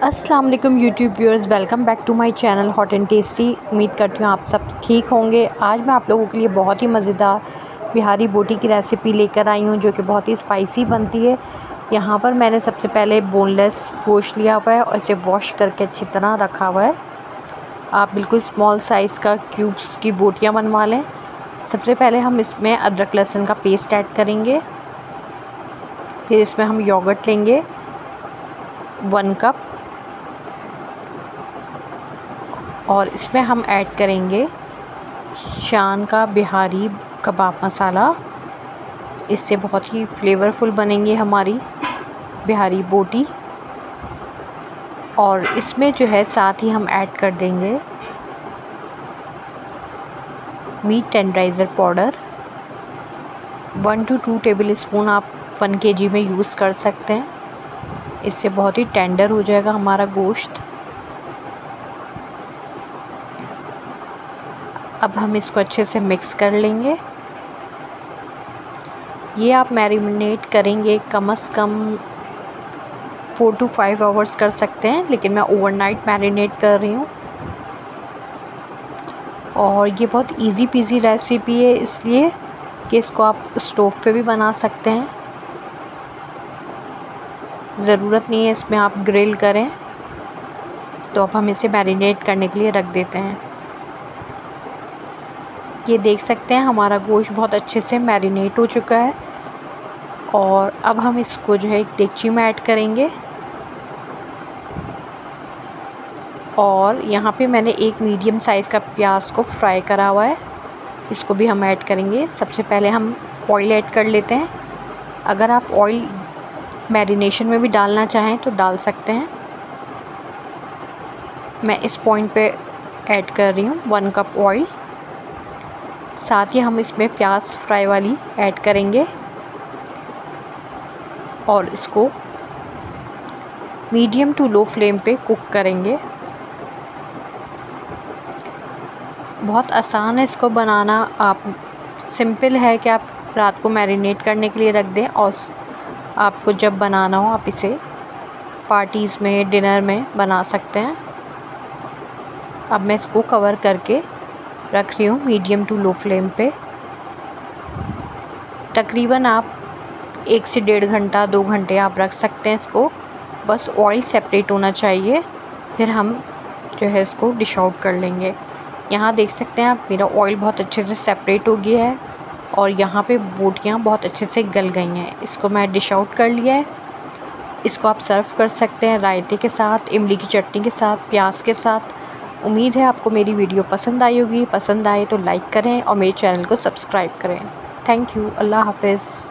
अस्सलाम वालेकुम YouTube viewers, welcome back to my channel hot and tasty. उम्मीद करती हूँ आप सब ठीक होंगे। आज मैं आप लोगों के लिए बहुत ही मज़ेदार बिहारी बोटी की रेसिपी लेकर आई हूँ, जो कि बहुत ही स्पाइसी बनती है। यहाँ पर मैंने सबसे पहले बोनलेस गोश्त लिया हुआ है और इसे वॉश करके अच्छी तरह रखा हुआ है। आप बिल्कुल स्मॉल साइज़ का क्यूब्स की बोटियाँ बनवा लें। सबसे पहले हम इसमें अदरक लहसुन का पेस्ट ऐड करेंगे। फिर इसमें हम योगर्ट लेंगे 1 कप, और इसमें हम ऐड करेंगे शान का बिहारी कबाब मसाला। इससे बहुत ही फ्लेवरफुल बनेंगी हमारी बिहारी बोटी। और इसमें जो है साथ ही हम ऐड कर देंगे meat tenderiser powder 1 to 2 table spoon आप 1 kg में यूज़ कर सकते हैं। इससे बहुत ही टेंडर हो जाएगा हमारा गोश्त। अब हम इसको अच्छे से मिक्स कर लेंगे। ये आप मैरिनेट करेंगे कम से कम 4 to 5 आवर्स कर सकते हैं, लेकिन मैं ओवरनाइट मैरिनेट कर रही हूँ। और ये बहुत इजी पीजी रेसिपी है, इसलिए कि इसको आप स्टोव पे भी बना सकते हैं। ज़रूरत नहीं है इसमें आप ग्रिल करें। तो अब हम इसे मैरिनेट करने के लिए रख देते हैं। ये देख सकते हैं हमारा गोश्त बहुत अच्छे से मैरिनेट हो चुका है। और अब हम इसको जो है एक देगची में ऐड करेंगे। और यहाँ पे मैंने एक मीडियम साइज़ का प्याज को फ्राई करा हुआ है, इसको भी हम ऐड करेंगे। सबसे पहले हम ऑयल ऐड कर लेते हैं। अगर आप ऑयल मैरिनेशन में भी डालना चाहें तो डाल सकते हैं। मैं इस पॉइंट पे ऐड कर रही हूँ 1 कप ऑयल। साथ ही हम इसमें प्याज फ्राई वाली ऐड करेंगे और इसको मीडियम टू लो फ्लेम पे कुक करेंगे। बहुत आसान है इसको बनाना। आप सिंपल है कि आप रात को मैरिनेट करने के लिए रख दें और आपको जब बनाना हो आप इसे पार्टीज़ में, डिनर में बना सकते हैं। अब मैं इसको कवर करके रख रही हूँ मीडियम टू लो फ्लेम पे। तकरीबन आप 1 से 1.5 घंटा 2 घंटे आप रख सकते हैं इसको। बस ऑयल सेपरेट होना चाहिए, फिर हम जो है इसको डिश आउट कर लेंगे। यहाँ देख सकते हैं आप मेरा ऑयल बहुत अच्छे से सेपरेट हो गया है और यहाँ पे बोटियाँ बहुत अच्छे से गल गई हैं। इसको मैं डिश आउट कर लिया है। इसको आप सर्व कर सकते हैं रायते के साथ, इमली की चटनी के साथ, प्याज के साथ। उम्मीद है आपको मेरी वीडियो पसंद आई होगी। पसंद आए तो लाइक करें और मेरे चैनल को सब्सक्राइब करें। Thank you. अल्लाह हाफ़िज़।